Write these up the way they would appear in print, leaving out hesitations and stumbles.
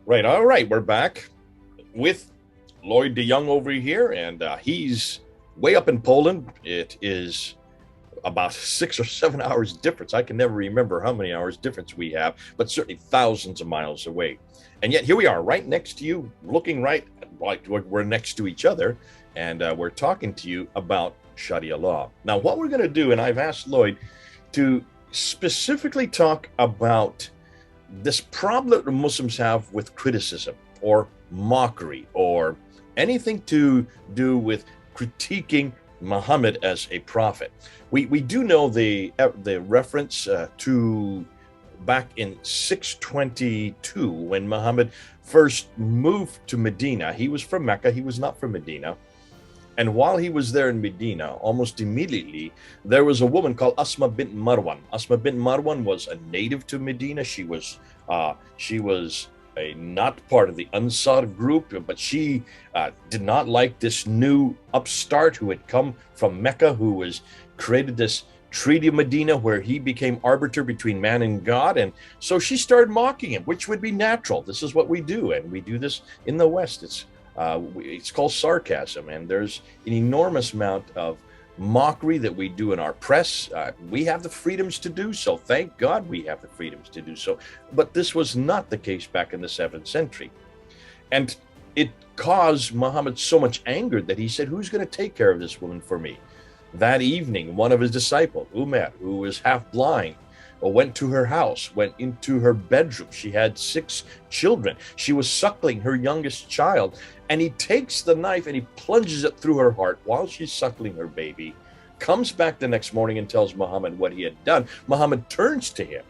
Right. All right. We're back with Lloyd DeYoung over here, and he's way up in Poland. It is about 6 or 7 hours difference. I can never remember how many hours difference we have, but certainly thousands of miles away. And yet here we are, right next to you, looking right like we're next to each other, and we're talking to you about Sharia law. Now, what we're going to do, and I've asked Lloyd to specifically talk about this problem that Muslims have with criticism or mockery or anything to do with critiquing Muhammad as a prophet. We do know the reference to back in 622 when Muhammad first moved to Medina. He was from Mecca. He was not from Medina. And while he was there in Medina, almost immediately, there was a woman called Asma bint Marwan. Asma bint Marwan was a native to Medina. She was a not part of the Ansar group, but she did not like this new upstart who had come from Mecca, who was created this Treaty of Medina where he became arbiter between man and God. And so she started mocking him, which would be natural. This is what we do. And we do this in the West. It's called sarcasm, and there's an enormous amount of mockery that we do in our press. We have the freedoms to do so. Thank God we have the freedoms to do so. But this was not the case back in the 7th century. And it caused Muhammad so much anger that he said, who's going to take care of this woman for me? That evening, one of his disciples, Umar, who was half blind, went to her house, went into her bedroom. She had 6 children. She was suckling her youngest child. And he takes the knife and he plunges it through her heart while she's suckling her baby, comes back the next morning and tells Muhammad what he had done. Muhammad turns to him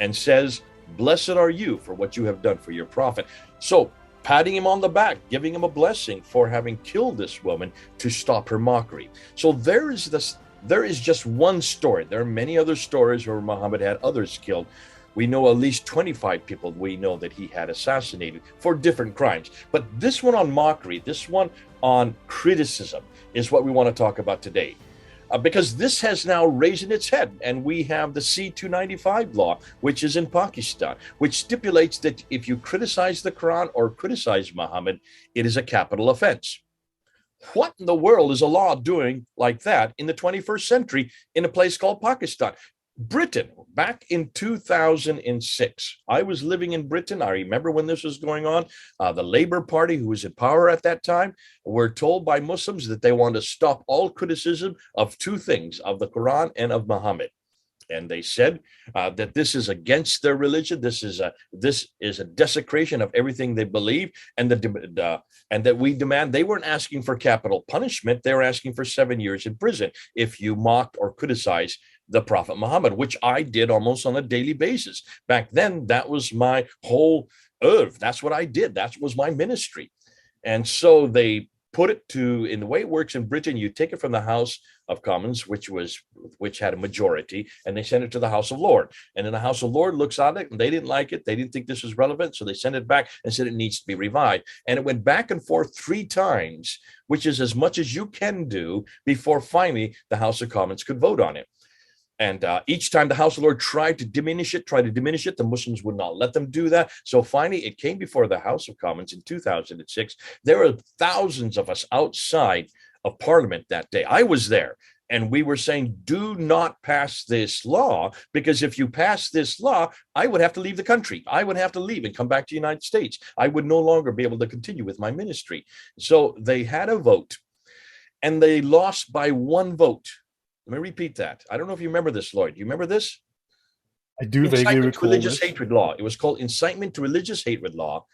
and says, "Blessed are you for what you have done for your prophet." So patting him on the back, giving him a blessing for having killed this woman to stop her mockery. So there is just one story. There are many other stories where Muhammad had others killed. We know at least 25 people we know that he had assassinated for different crimes. But this one on mockery, this one on criticism is what we want to talk about today. Because this has now raised its head, and we have the C-295 law, which is in Pakistan, which stipulates that if you criticize the Quran or criticize Muhammad, it is a capital offense. What in the world is a law doing like that in the 21st century in a place called Pakistan? Britain, back in 2006, I was living in Britain. I remember when this was going on. The Labour Party, who was in power at that time, were told by Muslims that they want to stop all criticism of 2 things, of the Quran and of Muhammad. And they said that this is against their religion. This is a desecration of everything they believe, and that we demand. They weren't asking for capital punishment. They were asking for 7 years in prison if you mocked or criticized the Prophet Muhammad, which I did almost on a daily basis. Back then, that was my whole oeuvre. That's what I did. That was my ministry. And so they put it to, in the way it works in Britain, you take it from the House of Commons, which had a majority, and they send it to the House of Lords. And then the House of Lords looks at it, and they didn't like it. They didn't think this was relevant, so they sent it back and said it needs to be revived. And it went back and forth 3 times, which is as much as you can do before finally the House of Commons could vote on it. And each time the House of Lords tried to diminish it, the Muslims would not let them do that. So finally, it came before the House of Commons in 2006. There were thousands of us outside of Parliament that day. I was there. And we were saying, do not pass this law, because if you pass this law, I would have to leave the country. I would have to leave and come back to the United States. I would no longer be able to continue with my ministry. So they had a vote, and they lost by 1 vote. Let me repeat that. I don't know if you remember this, Lloyd. Do you remember this? I do vaguely recall religious this. hatred law. It was called incitement to religious hatred law.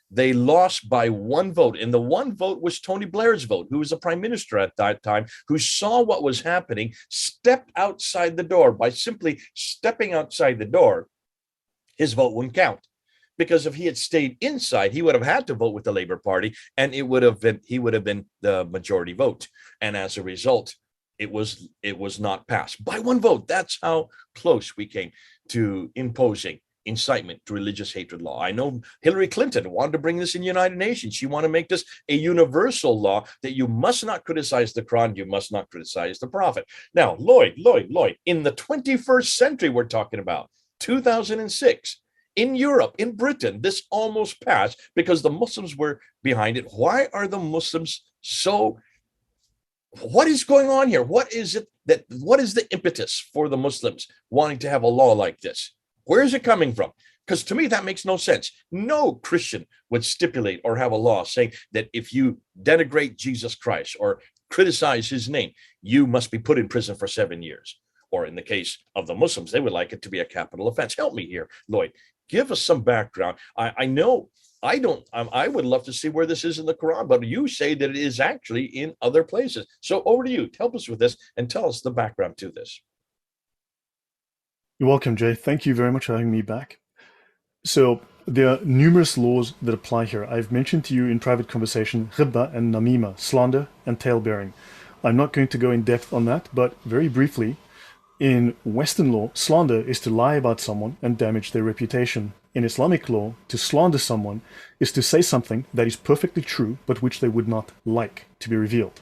They lost by 1 vote, and the 1 vote was Tony Blair's vote, who was the prime minister at that time, who saw what was happening, stepped outside the door. By simply stepping outside the door, his vote wouldn't count. Because if he had stayed inside, he would have had to vote with the Labour Party, and he would have been the majority vote. And as a result, it was not passed by 1 vote. That's how close we came to imposing incitement to religious hatred law. I know Hillary Clinton wanted to bring this in the United Nations. She wanted to make this a universal law that you must not criticize the Quran, you must not criticize the Prophet. Now, Lloyd, in the 21st century we're talking about, 2006, In Europe, in Britain, this almost passed because the Muslims were behind it. Why are the Muslims so? What is going on here? What is the impetus for the Muslims wanting to have a law like this? Where is it coming from? Because to me, that makes no sense. No Christian would stipulate or have a law saying that if you denigrate Jesus Christ or criticize his name, you must be put in prison for 7 years. Or in the case of the Muslims, they would like it to be a capital offense. Help me here, Lloyd. Give us some background. I know I don't. I would love to see where this is in the Quran, but you say that it is actually in other places. So over to you. Help us with this and tell us the background to this. You're welcome, Jay. Thank you very much for having me back. So there are numerous laws that apply here. I've mentioned to you in private conversation ghibba and namima, slander and tale-bearing. I'm not going to go in depth on that, but very briefly, in Western law, slander is to lie about someone and damage their reputation. In Islamic law, to slander someone is to say something that is perfectly true, but which they would not like to be revealed.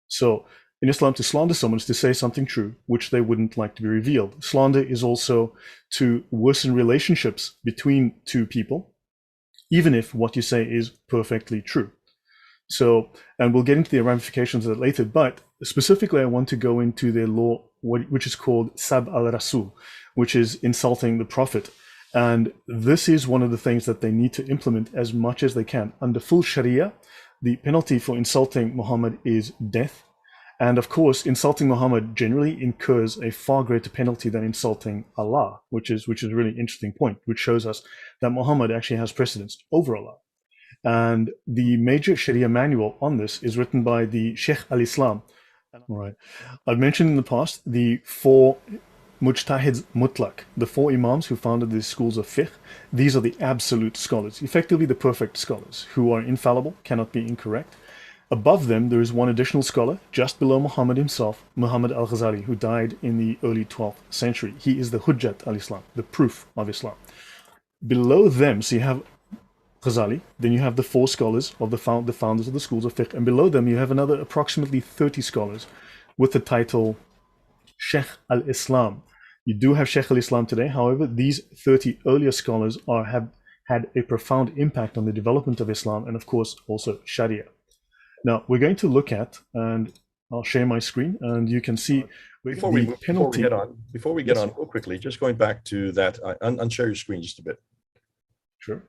So in Islam, to slander someone is to say something true, which they wouldn't like to be revealed. Slander is also to worsen relationships between two people, even if what you say is perfectly true. So, and we'll get into the ramifications of that later, but specifically I want to go into their law, which is called Sab al-Rasul, which is insulting the Prophet. And this is one of the things that they need to implement as much as they can. Under full Sharia, the penalty for insulting Muhammad is death. And of course, insulting Muhammad generally incurs a far greater penalty than insulting Allah, which is a really interesting point, which shows us that Muhammad actually has precedence over Allah. And the major Sharia manual on this is written by the Sheikh al-Islam. Right. I've mentioned in the past the four Mujtahids Mutlaq, the four Imams who founded the schools of fiqh. These are the absolute scholars, effectively the perfect scholars, who are infallible, cannot be incorrect. Above them, there is one additional scholar, just below Muhammad himself, Muhammad al-Ghazali, who died in the early 12th century. He is the Hujjat al-Islam, the proof of Islam. Below them, so you have Ghazali, then you have the four scholars of the founders of the schools of fiqh, and below them you have another approximately 30 scholars with the title Sheikh al-Islam. You do have Sheikh al-Islam today, however, these 30 earlier scholars have had a profound impact on the development of Islam and of course also Sharia. Now we're going to look at, and I'll share my screen, and you can see before we get on real quickly, just going back to that, unshare your screen just a bit. Sure.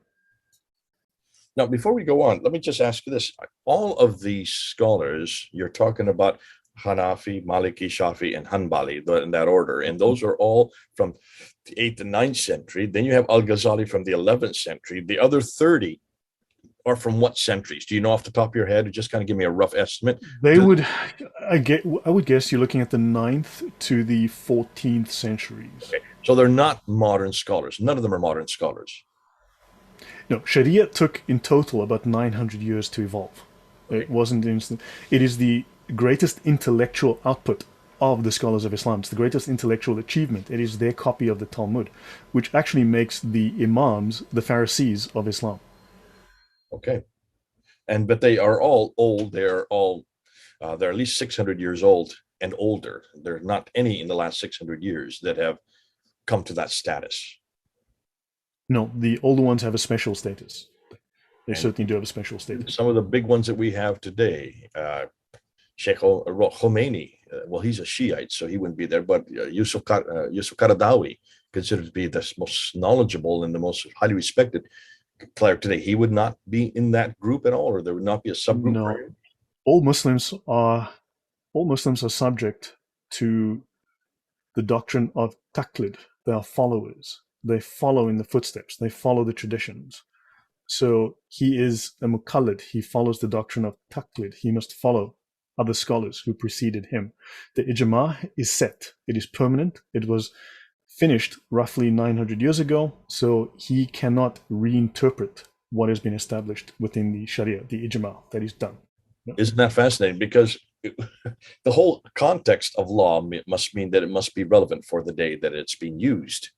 Now, before we go on, let me just ask you this. All of these scholars, you're talking about Hanafi, Maliki, Shafi, and Hanbali, in that order, and those are all from the 8th and 9th century. Then you have Al-Ghazali from the 11th century. The other 30 are from what centuries? Do you know off the top of your head, or just kind of give me a rough estimate? I would guess you're looking at the 9th to the 14th centuries. Okay. So they're not modern scholars. None of them are modern scholars. No, Sharia took in total about 900 years to evolve. Okay. It wasn't instant. It is the greatest intellectual output of the scholars of Islam. It's the greatest intellectual achievement. It is their copy of the Talmud, which actually makes the Imams the Pharisees of Islam. Okay. But they are all old. They're at least 600 years old and older. There are not any in the last 600 years that have come to that status. No, the older ones have a special status. They certainly do have a special status. Some of the big ones that we have today, Sheikh Khomeini, well, he's a Shiite, so he wouldn't be there, but Yusuf Qaradawi, considered to be the most knowledgeable and the most highly respected cleric today, he would not be in that group at all, or there would not be a subgroup? No, all Muslims are subject to the doctrine of taqlid. They are followers. They follow in the footsteps. They follow the traditions. So he is a muqallid. He follows the doctrine of taqlid. He must follow other scholars who preceded him. The ijma is set. It is permanent. It was finished roughly 900 years ago. So he cannot reinterpret what has been established within the Sharia, the ijma that is done. Isn't that fascinating? Because the whole context of law must mean that it must be relevant for the day that it's being used.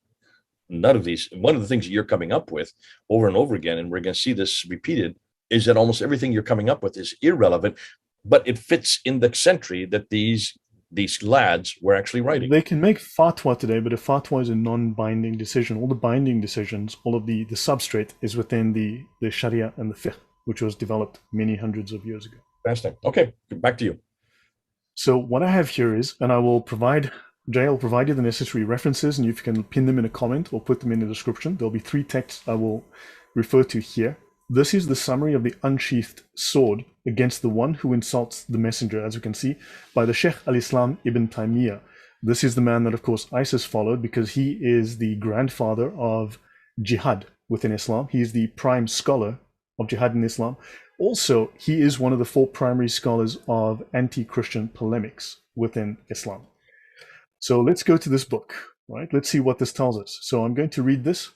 None of these, one of the things that you're coming up with over and over again, and we're going to see this repeated, is that almost everything you're coming up with is irrelevant, but it fits in the century that these these lads were actually writing. They can make fatwa today, but a fatwa is a non-binding decision. All the binding decisions, all of the substrate is within the Sharia and the fiqh, which was developed many hundreds of years ago. Fascinating. Okay, back to you. So what I have here is, and I will provide, Jay, I'll provide you the necessary references, and if you can pin them in a comment or put them in the description, there'll be 3 texts I will refer to here. This is the summary of the unsheathed sword against the one who insults the messenger, as you can see, by the Sheikh al-Islam ibn Taymiyyah. This is the man that, of course, ISIS followed because he is the grandfather of jihad within Islam. He is the prime scholar of jihad in Islam. Also, he is one of the 4 primary scholars of anti-Christian polemics within Islam. So let's go to this book, right? Let's see what this tells us. So I'm going to read this.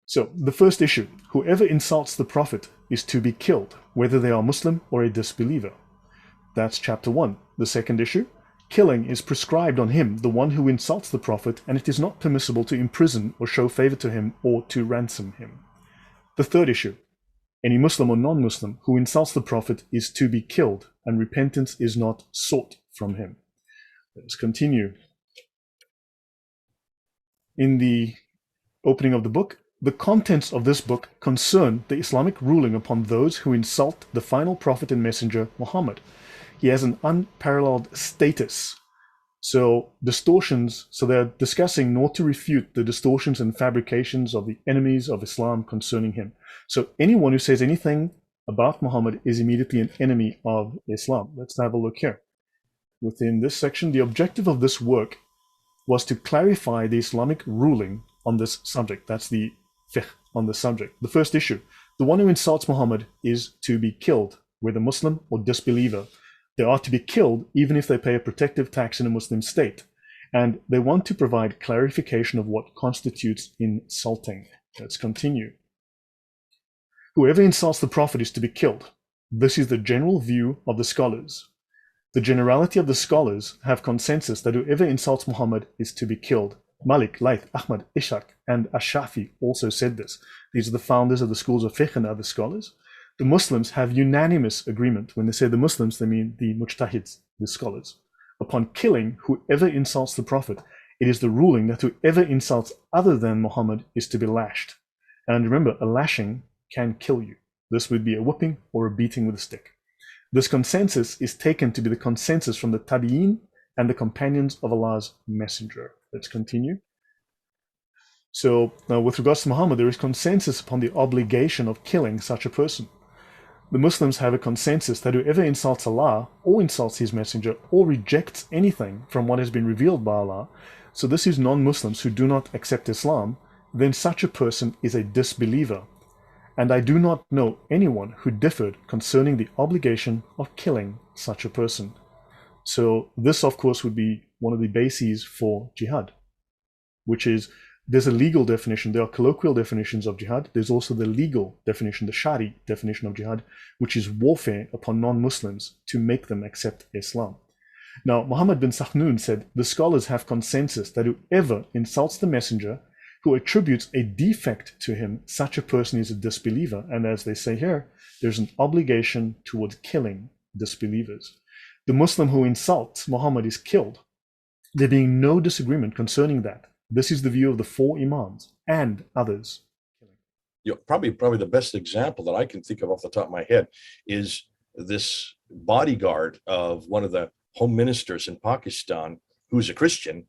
So the first issue, whoever insults the Prophet is to be killed, whether they are Muslim or a disbeliever. That's chapter 1. The second issue, killing is prescribed on him, the one who insults the Prophet, and it is not permissible to imprison or show favor to him or to ransom him. The third issue, any Muslim or non-Muslim who insults the Prophet is to be killed, and repentance is not sought from him. Let's continue. In the opening of the book, the contents of this book concern the Islamic ruling upon those who insult the final prophet and messenger, Muhammad. He has an unparalleled status. So distortions, so they're discussing not to refute the distortions and fabrications of the enemies of Islam concerning him. So anyone who says anything about Muhammad is immediately an enemy of Islam. Let's have a look here. Within this section, the objective of this work was to clarify the Islamic ruling on this subject. That's the fiqh on the subject. The first issue, the one who insults Muhammad is to be killed, whether Muslim or disbeliever. They are to be killed even if they pay a protective tax in a Muslim state. And they want to provide clarification of what constitutes insulting. Let's continue. Whoever insults the Prophet is to be killed. This is the general view of the scholars. The generality of the scholars have consensus that whoever insults Muhammad is to be killed. Malik, Layth, Ahmad, Ishaq, and Ash-Shafi also said this. These are the founders of the schools of fiqh and other scholars. The Muslims have unanimous agreement. When they say the Muslims, they mean the mujtahids, the scholars. Upon killing whoever insults the Prophet, it is the ruling that whoever insults other than Muhammad is to be lashed. And remember, a lashing can kill you. This would be a whipping or a beating with a stick. This consensus is taken to be the consensus from the Tabi'in and the companions of Allah's Messenger. Let's continue. So now with regards to Muhammad, there is consensus upon the obligation of killing such a person. The Muslims have a consensus that whoever insults Allah or insults his messenger or rejects anything from what has been revealed by Allah, so this is non-Muslims who do not accept Islam, then such a person is a disbeliever. And I do not know anyone who differed concerning the obligation of killing such a person. So this, of course, would be one of the bases for jihad, which is there's a legal definition. There are colloquial definitions of jihad. There's also the legal definition, the Shari definition of jihad, which is warfare upon non-Muslims to make them accept Islam. Now, Muhammad bin Sahnun said, the scholars have consensus that whoever insults the messenger, who attributes a defect to him, such a person is a disbeliever. And as they say here, there's an obligation towards killing disbelievers. The Muslim who insults Muhammad is killed. There being no disagreement concerning that. This is the view of the 4 imams and others. Probably the best example that I can think of off the top of my head is this bodyguard of one of the home ministers in Pakistan, who's a Christian.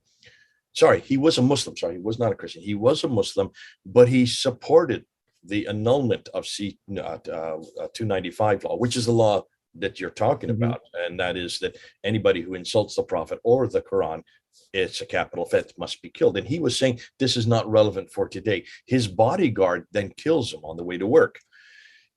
Sorry, he was a Muslim. Sorry, he was not a Christian. He was a Muslim, but he supported the annulment of C-295 law, which is the law that you're talking about. And that is that anybody who insults the Prophet or the Quran, it's a capital offense, must be killed. And he was saying this is not relevant for today. His bodyguard then kills him on the way to work.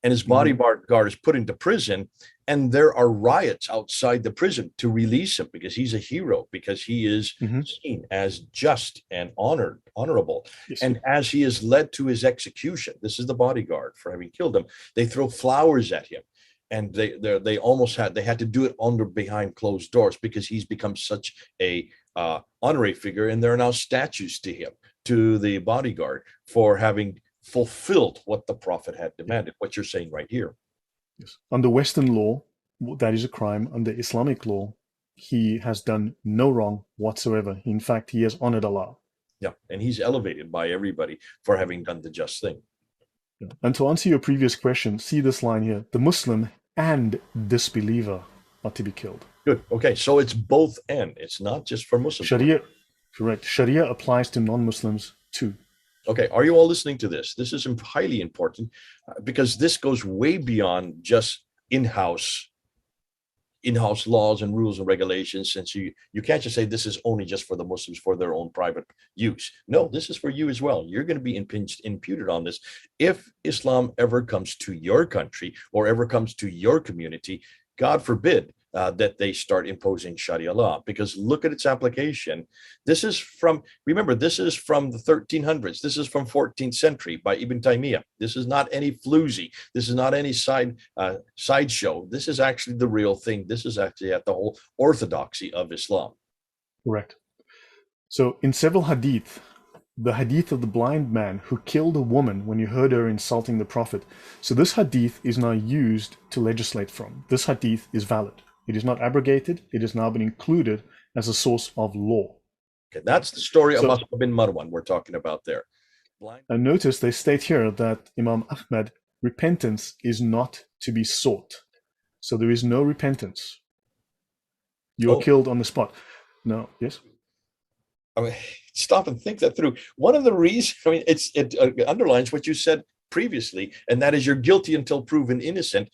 And his bodyguard is put into prison, and there are riots outside the prison to release him because he's a hero, because he is seen as just and honorable. Yes. And as he is led to his execution, this is the bodyguard for having killed him, they throw flowers at him. And they almost had to do it behind closed doors because he's become such a honorary figure, and there are now statues to him, to the bodyguard, for having fulfilled what the Prophet had demanded, what you're saying right here. Yes. Under Western law, that is a crime. Under Islamic law, he has done no wrong whatsoever. In fact, he has honored Allah. Yeah, and he's elevated by everybody for having done the just thing. And to answer your previous question, see this line here: the Muslim and disbeliever are to be killed. Good. Okay, so it's both and. It's not just for Muslims. Sharia, correct. Sharia applies to non-Muslims too. Okay, are you all listening to this? This is highly important because this goes way beyond just in-house laws and rules and regulations, since you can't just say this is only just for the Muslims for their own private use. No, this is for you as well. You're going to be imputed on this if Islam ever comes to your country or ever comes to your community. God forbid that they start imposing Sharia law, because look at its application. This is from, remember, this is from the 1300s. This is from 14th century by Ibn Taymiyyah. This is not any floozy. This is not any sideshow. This is actually the real thing. This is actually at the whole orthodoxy of Islam. Correct. So in several hadith, the hadith of the blind man who killed a woman when he heard her insulting the Prophet. So this hadith is now used to legislate from. This hadith is valid. It is not abrogated. It has now been included as a source of law. Okay, that's the story of Mus'ab bin Marwan we're talking about there. And notice they state here that Imam Ahmad, repentance is not to be sought. So there is no repentance. You are killed on the spot. No, yes? I mean, stop and think that through. One of the reasons, I mean, it underlines what you said previously, and that is you're guilty until proven innocent.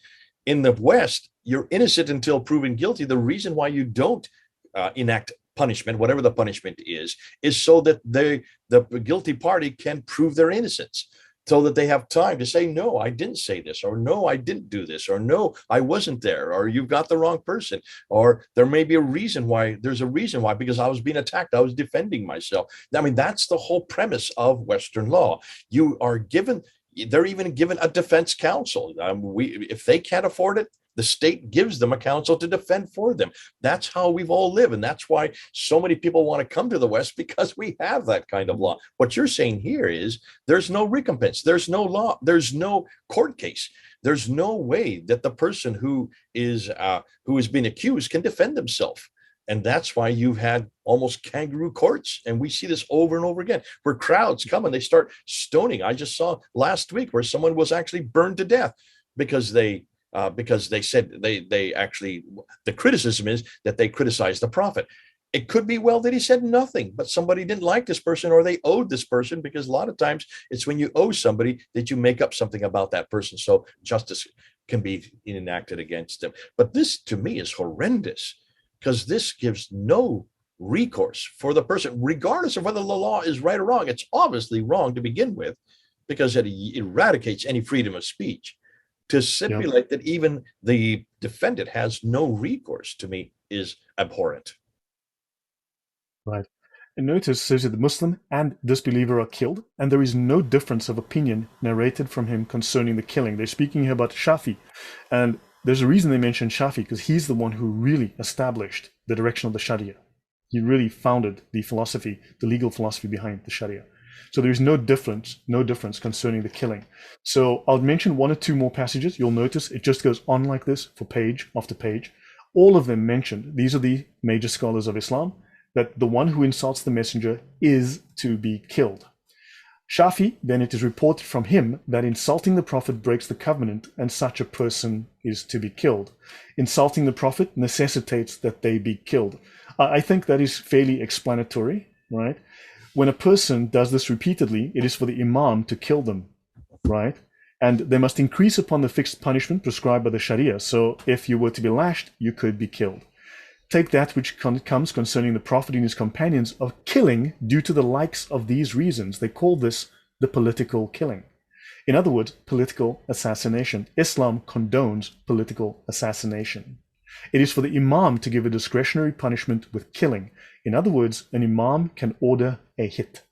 In the West, you're innocent until proven guilty. The reason why you don't enact punishment, whatever the punishment is so that the guilty party can prove their innocence, so that they have time to say, no, I didn't say this, or no, I didn't do this, or no, I wasn't there, or you've got the wrong person, or there may be a reason why. There's a reason why, because I was being attacked. I was defending myself. I mean, that's the whole premise of Western law. You are given, they're even given a defense counsel. If they can't afford it, the state gives them a counsel to defend for them. That's how we've all lived. And that's why so many people want to come to the West, because we have that kind of law. What you're saying here is there's no recompense. There's no law. There's no court case. There's no way that the person who is being accused can defend themselves. And that's why you've had almost kangaroo courts. And we see this over and over again, where crowds come and they start stoning. I just saw last week where someone was actually burned to death because they said they actually, the criticism is that they criticized the Prophet. It could be well that he said nothing, but somebody didn't like this person, or they owed this person, because a lot of times it's when you owe somebody that you make up something about that person, so justice can be enacted against them. But this, to me, is horrendous, because this gives no recourse for the person, regardless of whether the law is right or wrong. It's obviously wrong to begin with, because it eradicates any freedom of speech. To stipulate that even the defendant has no recourse, to me, is abhorrent. Right. And notice, says that the Muslim and disbeliever are killed, and there is no difference of opinion narrated from him concerning the killing. They're speaking here about Shafi, and there's a reason they mention Shafi, because he's the one who really established the direction of the Sharia. He really founded the philosophy, the legal philosophy behind the Sharia. So there is no difference concerning the killing. So I'll mention one or two more passages. You'll notice it just goes on like this for page after page. All of them mentioned, these are the major scholars of Islam, that the one who insults the messenger is to be killed. Shafi, then it is reported from him that insulting the Prophet breaks the covenant, and such a person is to be killed. Insulting the Prophet necessitates that they be killed. I think that is fairly explanatory, right? When a person does this repeatedly, it is for the Imam to kill them, right? And they must increase upon the fixed punishment prescribed by the Sharia. So if you were to be lashed, you could be killed. Take that which comes concerning the Prophet and his companions of killing due to the likes of these reasons. They call this the political killing. In other words, political assassination. Islam condones political assassination. It is for the Imam to give a discretionary punishment with killing. In other words, an Imam can order a hit.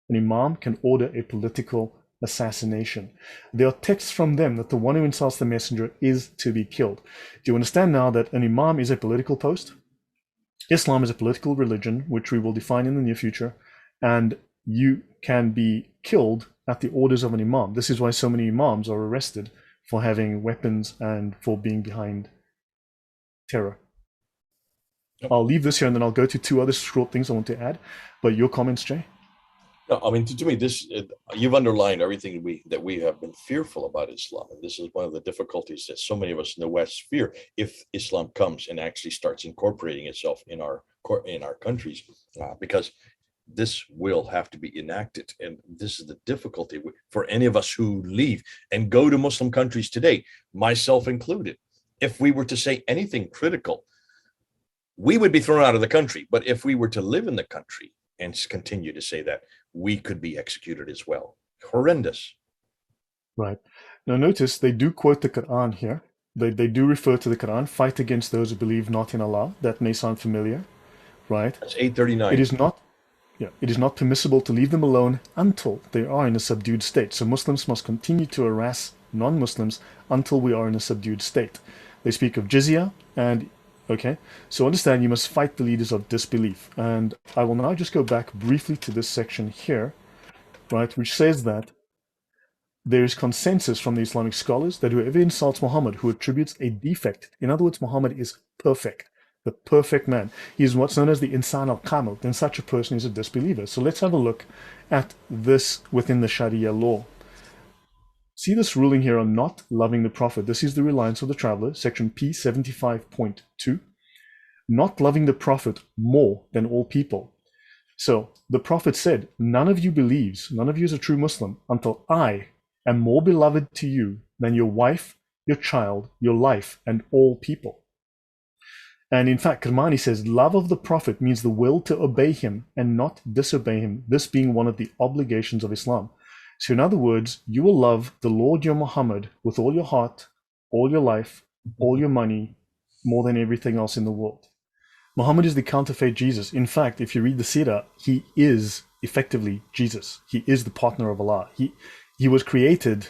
An Imam can order a political assassination. There are texts from them that the one who insults the messenger is to be killed. Do you understand now that an Imam is a political post? Islam is a political religion, which we will define in the near future, and you can be killed at the orders of an Imam. This is why so many Imams are arrested for having weapons and for being behind terror. I'll leave this here and then I'll go to two other short things I want to add. But your comments, Jay? No, I mean, to me, you've underlined everything that we have been fearful about Islam, and this is one of the difficulties that so many of us in the West fear if Islam comes and actually starts incorporating itself in our countries, because this will have to be enacted, and this is the difficulty for any of us who leave and go to Muslim countries today, myself included. If we were to say anything critical, we would be thrown out of the country. But if we were to live in the country and continue to say that, we could be executed as well. Horrendous. Right. Now notice they do quote the Quran here. They do refer to the Quran, fight against those who believe not in Allah. That may sound familiar, right? That's 839. It is not permissible to leave them alone until they are in a subdued state. So Muslims must continue to harass non-Muslims until we are in a subdued state. They speak of jizya and okay, so understand you must fight the leaders of disbelief. And I will now just go back briefly to this section here, right, which says that there is consensus from the Islamic scholars that whoever insults Muhammad, who attributes a defect, in other words, Muhammad is perfect, the perfect man. He is what's known as the Insan al-Kamil, then such a person is a disbeliever. So let's have a look at this within the Sharia law. See this ruling here on not loving the Prophet. This is the reliance of the traveler, section P75.2. Not loving the Prophet more than all people. So the Prophet said, none of you believes, none of you is a true Muslim until I am more beloved to you than your wife, your child, your life, and all people. And in fact, Kermani says, love of the Prophet means the will to obey him and not disobey him, this being one of the obligations of Islam. So in other words, you will love the Lord your Muhammad with all your heart, all your life, all your money, more than everything else in the world. Muhammad is the counterfeit Jesus. In fact, if you read the Sirah, he is effectively Jesus. He is the partner of Allah. He was created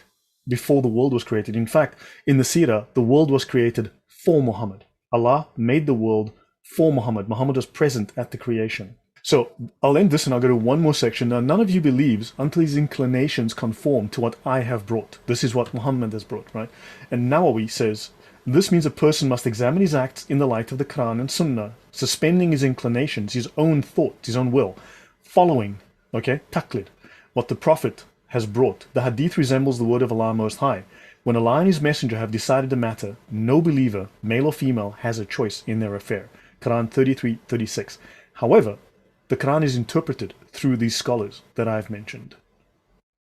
before the world was created. In fact, in the Sirah, the world was created for Muhammad. Allah made the world for Muhammad. Muhammad was present at the creation. So I'll end this and I'll go to one more section. Now, none of you believes until his inclinations conform to what I have brought. This is what Muhammad has brought, right? And Nawawi says, this means a person must examine his acts in the light of the Quran and Sunnah, suspending his inclinations, his own thought, his own will, following, okay, taqlid, what the Prophet has brought. The hadith resembles the word of Allah Most High. When Allah and his messenger have decided a matter, no believer, male or female, has a choice in their affair. Quran 33:36. However, the Quran is interpreted through these scholars that I've mentioned.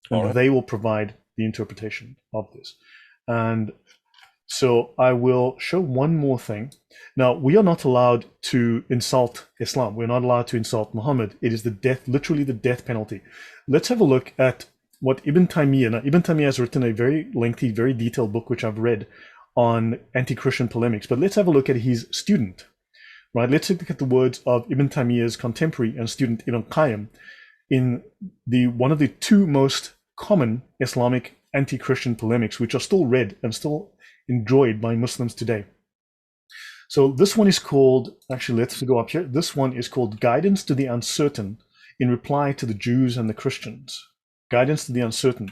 And they will provide the interpretation of this. And so I will show one more thing. Now, we are not allowed to insult Islam. We're not allowed to insult Muhammad. It is the death, literally the death penalty. Let's have a look at what Ibn Taymiyyah. Now, Ibn Taymiyyah has written a very lengthy, very detailed book, which I've read on anti-Christian polemics. But let's have a look at his student. Right, let's look at the words of Ibn Taymiyyah's contemporary and student Ibn Qayyim in one of the two most common Islamic anti-Christian polemics, which are still read and still enjoyed by Muslims today. So this one is called, actually let's go up here, this one is called Guidance to the Uncertain in Reply to the Jews and the Christians. Guidance to the Uncertain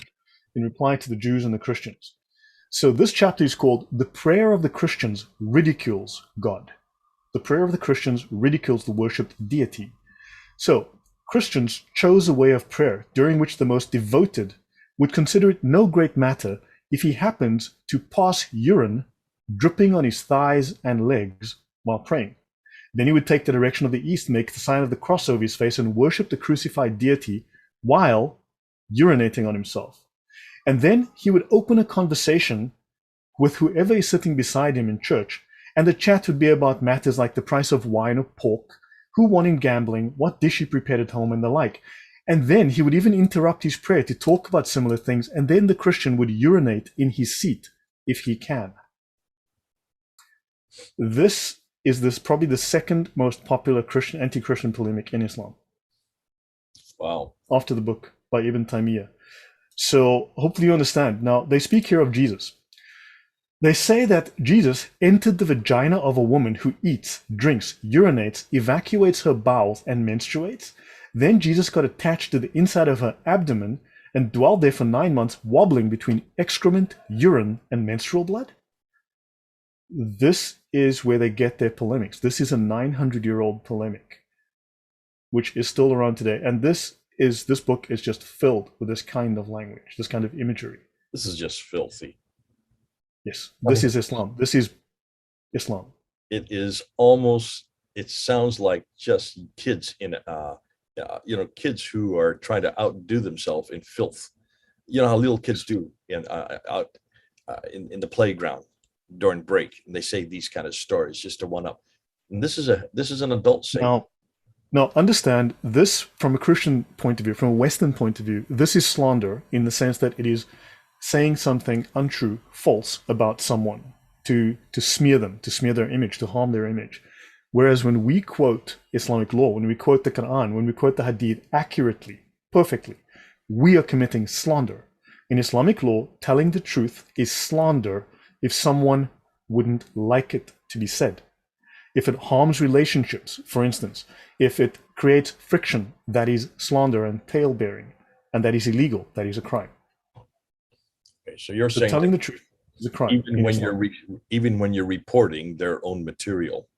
in Reply to the Jews and the Christians. So this chapter is called The Prayer of the Christians Ridicules God. The prayer of the Christians ridicules the worshipped deity. So, Christians chose a way of prayer during which the most devoted would consider it no great matter if he happens to pass urine dripping on his thighs and legs while praying. Then he would take the direction of the east, make the sign of the cross over his face, and worship the crucified deity while urinating on himself. And then he would open a conversation with whoever is sitting beside him in church, and the chat would be about matters like the price of wine or pork, who won in gambling, what dish he prepared at home, and the like. And then he would even interrupt his prayer to talk about similar things, and then the Christian would urinate in his seat, if he can. This is probably the second most popular anti-Christian polemic in Islam. Wow. After the book by Ibn Taymiyyah. So hopefully you understand. Now, they speak here of Jesus. They say that Jesus entered the vagina of a woman who eats, drinks, urinates, evacuates her bowels, and menstruates. Then Jesus got attached to the inside of her abdomen and dwelled there for 9 months, wobbling between excrement, urine, and menstrual blood. This is where they get their polemics. This is a 900-year-old polemic, which is still around today. And this book is just filled with this kind of language, this kind of imagery. This is just filthy. Yes, this is Islam. This is Islam. It is almost, it sounds like just kids in kids who are trying to outdo themselves in filth. You know how little kids do out in the playground during break, and they say these kind of stories just to one up. And this is an adult saying. Now, understand this from a Christian point of view, from a Western point of view. This is slander in the sense that it is saying something untrue, false about someone to smear them, to smear their image, to harm their image. Whereas when we quote Islamic law, when we quote the Quran, when we quote the Hadith accurately, perfectly, we are committing slander. In Islamic law, telling the truth is slander if someone wouldn't like it to be said. If it harms relationships, for instance, if it creates friction, that is slander and tale-bearing, and that is illegal, that is a crime. Okay, so you're saying telling the truth is a crime. Even when you're reporting their own material.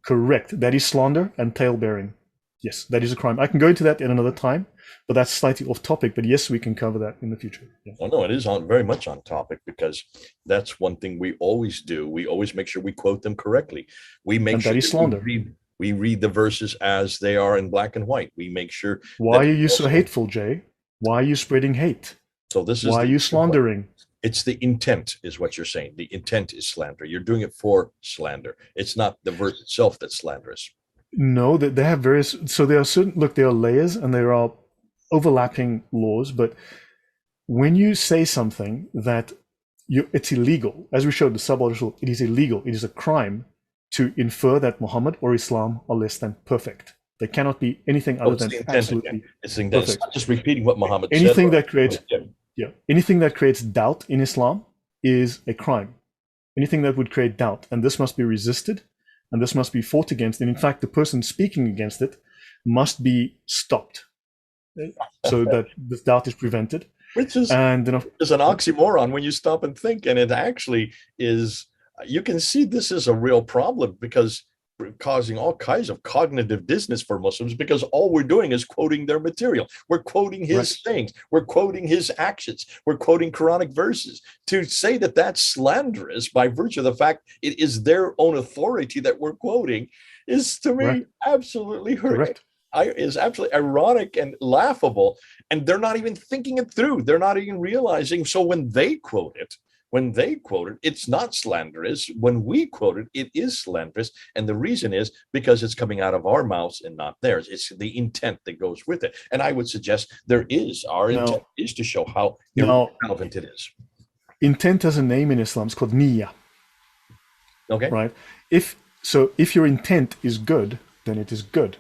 Correct. That is slander and tale-bearing. Yes, that is a crime. I can go into that in another time, but that's slightly off topic. But yes, we can cover that in the future. Yeah. Well, no, it is very much on topic, because that's one thing we always do. We always make sure we quote them correctly. We make sure that is slander. We read the verses as they are in black and white. We make sure. Why are you so hateful, Jay? Why are you spreading hate? So this is why are you slandering? It's the intent, is what you're saying. The intent is slander. You're doing it for slander. It's not the verse itself that's slanderous. No, they have various. So there are certain. Look, there are layers and there are overlapping laws. But when you say something that it's illegal, as we showed the sub-article, it is illegal. It is a crime to infer that Muhammad or Islam are less than perfect. They cannot be anything other than absolutely perfect. It's not just repeating what Muhammad said. Anything that creates anything that creates doubt in Islam is a crime. Anything that would create doubt, and this must be resisted, and this must be fought against. And in fact, the person speaking against it must be stopped, so that this doubt is prevented. Which is an oxymoron when you stop and think, and it actually is. You can see this is a real problem, because we're causing all kinds of cognitive dissonance for Muslims, because all we're doing is quoting their material. We're quoting his things. We're quoting his actions. We're quoting Quranic verses. To say that that's slanderous by virtue of the fact it is their own authority that we're quoting is, to me, absolutely horrific. Is absolutely ironic and laughable. And they're not even thinking it through. They're not even realizing. So when they quote it, it's not slanderous. When we quote it, it is slanderous. And the reason is because it's coming out of our mouths and not theirs. It's the intent that goes with it. And I would suggest our intent is to show how irrelevant it is. Intent has a name in Islam. It's called niyyah. Okay. Right? If your intent is good, then it is good.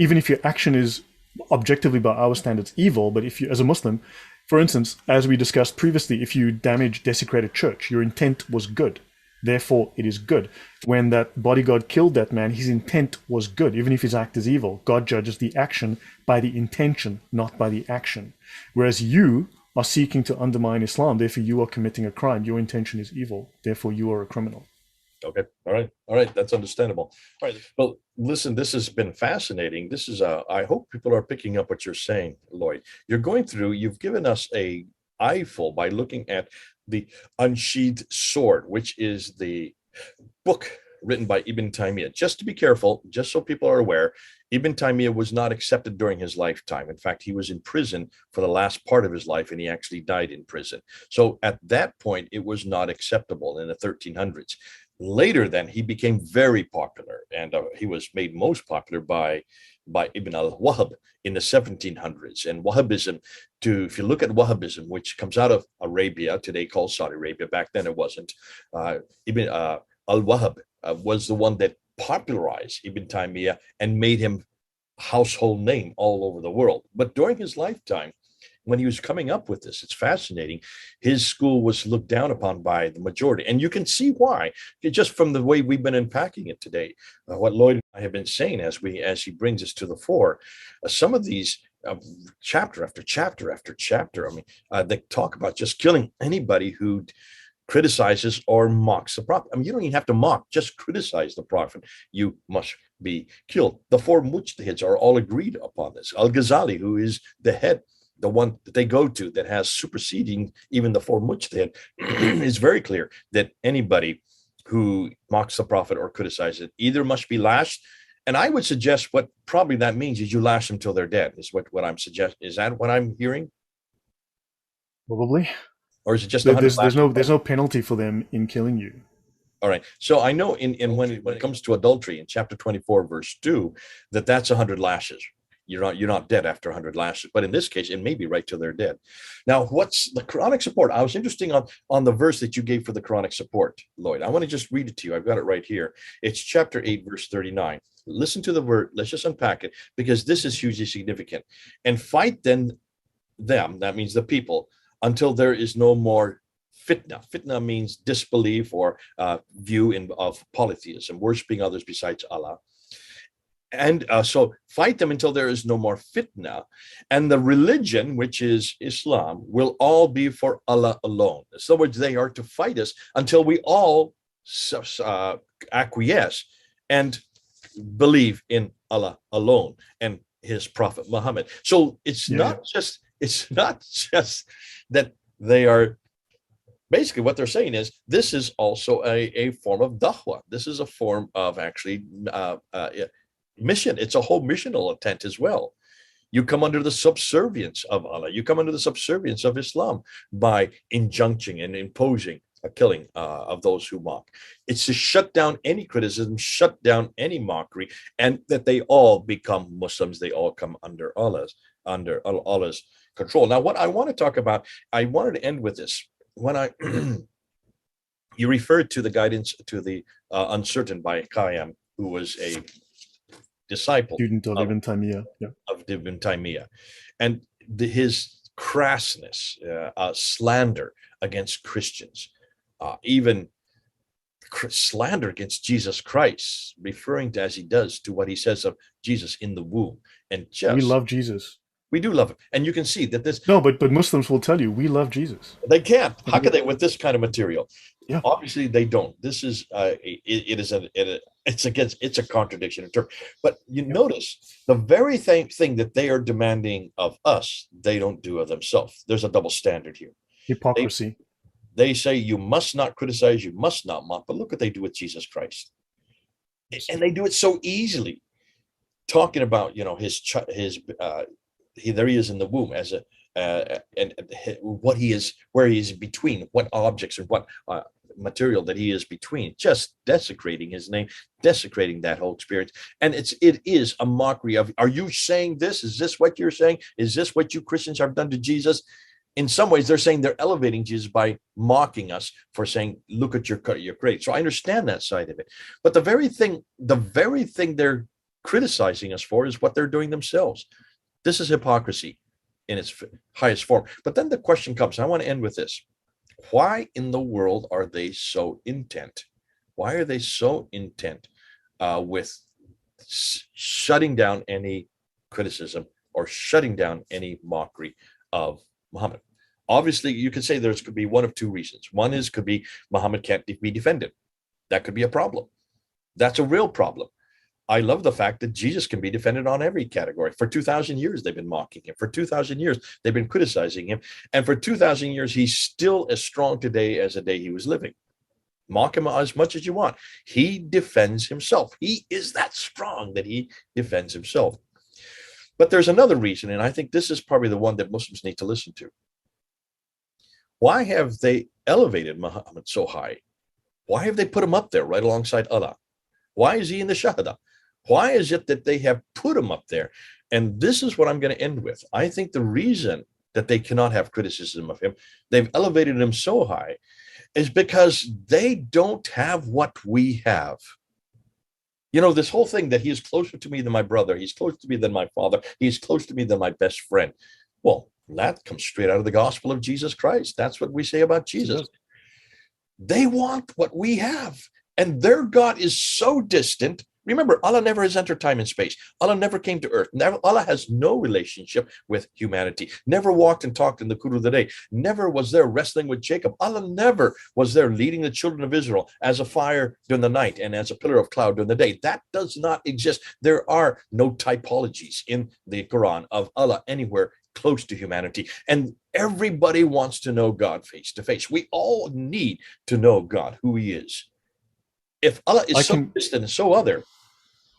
Even if your action is objectively by our standards evil, but if you, as a Muslim, for instance, as we discussed previously, if you desecrate a church, your intent was good. Therefore, it is good. When that bodyguard killed that man, his intent was good, even if his act is evil. God judges the action by the intention, not by the action. Whereas you are seeking to undermine Islam, therefore you are committing a crime. Your intention is evil, therefore you are a criminal. Okay. All right. That's understandable. All right. Well, listen, this has been fascinating. This is I hope people are picking up what you're saying, Lloyd. You've given us a eyeful by looking at the Unsheathed Sword, which is the book written by Ibn Taymiyyah. Just to be careful, just so people are aware, Ibn Taymiyyah was not accepted during his lifetime. In fact, he was in prison for the last part of his life, and he actually died in prison. So at that point, it was not acceptable in the 1300s. Later, then, he became very popular, and he was made most popular by Ibn al-Wahhab in the 1700s. And Wahhabism, if you look at Wahhabism, which comes out of Arabia, today called Saudi Arabia, back then it wasn't, Ibn al-Wahhab was the one that popularized Ibn Taymiyyah and made him a household name all over the world. But during his lifetime, when he was coming up with this, it's fascinating. His school was looked down upon by the majority. And you can see why, just from the way we've been unpacking it today. What Lloyd and I have been saying as he brings us to the fore, some of these chapter after chapter after chapter, they talk about just killing anybody who criticizes or mocks the prophet. I mean, you don't even have to mock, just criticize the prophet. You must be killed. The four mujtahids are all agreed upon this. Al-Ghazali, who is the head, the one that they go to that has superseding even the four mujtahid, is very clear that anybody who mocks the prophet or criticizes it either must be lashed. And I would suggest what probably that means is you lash them till they're dead, is what I'm suggesting. Is that what I'm hearing? Probably. Or is it just 100 There's no penalty for them in killing you. All right. So I know in when it comes to adultery in chapter 24, verse 2, that's 100 lashes. You're not dead after 100 lashes. But in this case, it may be right till they're dead. Now, what's the Quranic support? I was interested on the verse that you gave for the Quranic support, Lloyd. I want to just read it to you. I've got it right here. It's chapter 8, verse 39. Listen to the word. Let's just unpack it, because this is hugely significant. And fight then them, that means the people, until there is no more fitna. Fitna means disbelief or view of polytheism, worshiping others besides Allah. And so fight them until there is no more fitna. And the religion, which is Islam, will all be for Allah alone. In other words, they are to fight us until we all acquiesce and believe in Allah alone and his prophet Muhammad. So it's not just that they are, basically what they're saying is this is also a form of da'wah. This is a form of actually mission. It's a whole missional intent as well. You come under the subservience of Allah. You come under the subservience of Islam by injuncting and imposing a killing of those who mock. It's to shut down any criticism, shut down any mockery, and that they all become Muslims. They all come under Allah's control. Now, what I want to talk about, I wanted to end with this. When you referred to the guidance to the uncertain by Qayyim, who was a disciple student of Ibn Taymiyyah, of Ibn Taymiyyah, and his crassness, slander against Christians, even slander against Jesus Christ, referring to, as he does, to what he says of Jesus in the womb. And just, we love Jesus. We do love him. And you can see that this... No, but Muslims will tell you, we love Jesus. They can't. How can they with this kind of material? Yeah. Obviously, they don't. This is, it's a contradiction in terms. But you notice the very thing that they are demanding of us, they don't do of themselves. There's a double standard here. Hypocrisy. They say you must not criticize, you must not mock, but look what they do with Jesus Christ. And they do it so easily. Talking about, there he is in the womb as and what he is, where he is between, what objects and what material that he is between, just desecrating his name, desecrating that whole experience. And it is a mockery of, are you saying this? Is this what you're saying? Is this what you Christians have done to Jesus? In some ways, they're saying they're elevating Jesus by mocking us for saying, look at your great. So I understand that side of it. But the very thing they're criticizing us for is what they're doing themselves. This is hypocrisy in its highest form. But then the question comes, I want to end with this. Why in the world are they so intent? Why are they so intent with shutting down any criticism or shutting down any mockery of Muhammad? Obviously, you could say could be one of two reasons. One could be Muhammad can't be defended. That could be a problem. That's a real problem. I love the fact that Jesus can be defended on every category. For 2,000 years, they've been mocking him. For 2,000 years, they've been criticizing him. And for 2,000 years, he's still as strong today as the day he was living. Mock him as much as you want. He defends himself. He is that strong that he defends himself. But there's another reason, and I think this is probably the one that Muslims need to listen to. Why have they elevated Muhammad so high? Why have they put him up there right alongside Allah? Why is he in the Shahada? Why is it that they have put him up there? And this is what I'm going to end with. I think the reason that they cannot have criticism of him, they've elevated him so high, is because they don't have what we have. This whole thing that he is closer to me than my brother, he's closer to me than my father, he's closer to me than my best friend. Well, that comes straight out of the gospel of Jesus Christ. That's what we say about Jesus. They want what we have. And their God is so distant, Remember, Allah never has entered time and space. Allah never came to earth. Allah has no relationship with humanity. Never walked and talked in the cool of the day. Never was there wrestling with Jacob. Allah never was there leading the children of Israel as a fire during the night and as a pillar of cloud during the day. That does not exist. There are no typologies in the Quran of Allah anywhere close to humanity. And everybody wants to know God face to face. We all need to know God, who he is. If Allah is so distant and so other,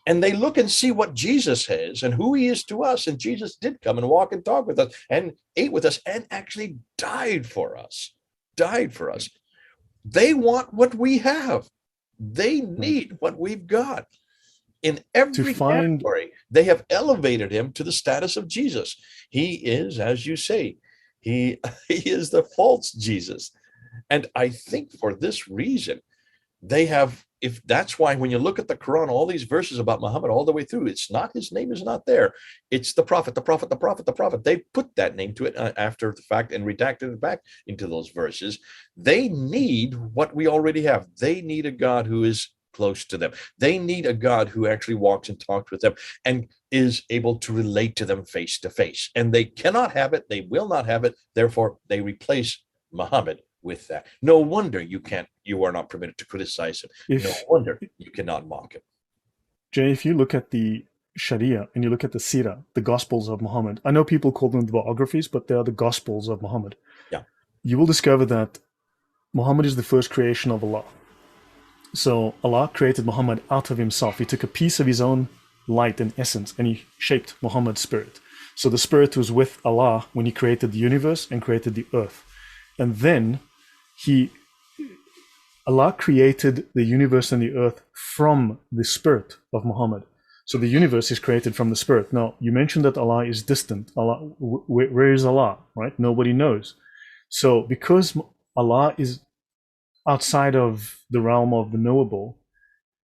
and they look and see what Jesus has and who he is to us, and Jesus did come and walk and talk with us and ate with us and actually died for us. They want what we have. They need what we've got. In every category, they have elevated him to the status of Jesus. He is, as you say, he is the false Jesus. And I think for this reason, they have, if that's why when you look at the Quran, all these verses about Muhammad all the way through, it's not, his name is not there. It's the prophet, the prophet, the prophet, the prophet. They put that name to it after the fact and redacted it back into those verses. They need what we already have. They need a God who is close to them. They need a God who actually walks and talks with them and is able to relate to them face to face. And they cannot have it. They will not have it. Therefore, they replace Muhammad with that. No wonder you are not permitted to criticize him. No wonder you cannot mock him. Jay, if you look at the Sharia and you look at the Sirah, the Gospels of Muhammad, I know people call them the biographies, but they are the Gospels of Muhammad. Yeah. You will discover that Muhammad is the first creation of Allah. So Allah created Muhammad out of himself. He took a piece of his own light and essence and he shaped Muhammad's spirit. So the spirit was with Allah when he created the universe and created the earth. And then Allah created the universe and the earth from the spirit of Muhammad. So the universe is created from the spirit. Now, you mentioned that Allah is distant. Allah, where is Allah, right? Nobody knows. So because Allah is outside of the realm of the knowable,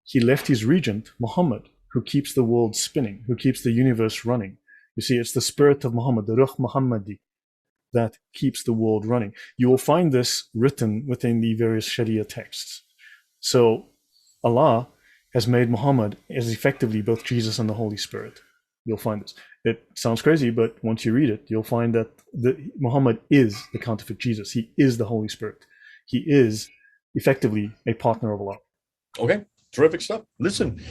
he left his regent, Muhammad, who keeps the world spinning, who keeps the universe running. You see, it's the spirit of Muhammad, the Ruh Muhammadi, that keeps the world running. You will find this written within the various Sharia texts. So Allah has made Muhammad as effectively both Jesus and the Holy Spirit. You'll find this. It sounds crazy, but once you read it, you'll find that Muhammad is the counterfeit Jesus. He is the Holy Spirit. He is effectively a partner of Allah. Okay, terrific stuff. Listen,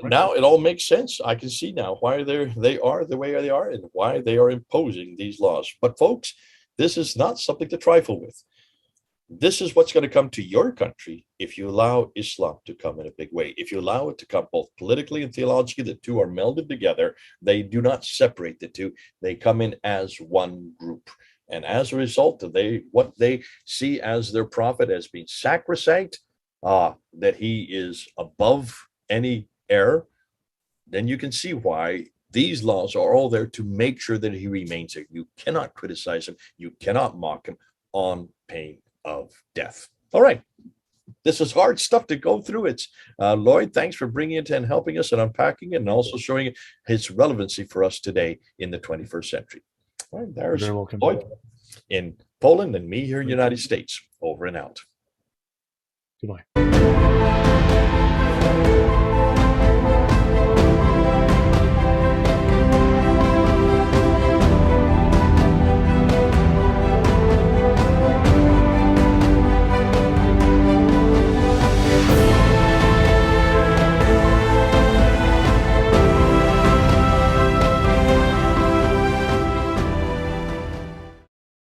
now it all makes sense. I can see now why they are the way they are and why they are imposing these laws. But folks, this is not something to trifle with. This is what's going to come to your country if you allow Islam to come in a big way. If you allow it to come both politically and theologically, the two are melded together. They do not separate the two. They come in as one group. And as a result, what they see as their prophet as being sacrosanct, that he is above any error, then you can see why these laws are all there to make sure that he remains there. You cannot criticize him. You cannot mock him on pain of death. All right. This is hard stuff to go through. It's Lloyd, thanks for bringing it and helping us and unpacking it and also showing its relevancy for us today in the 21st century. All right, there's Lloyd in Poland and me here in the United States. Over and out. Goodbye.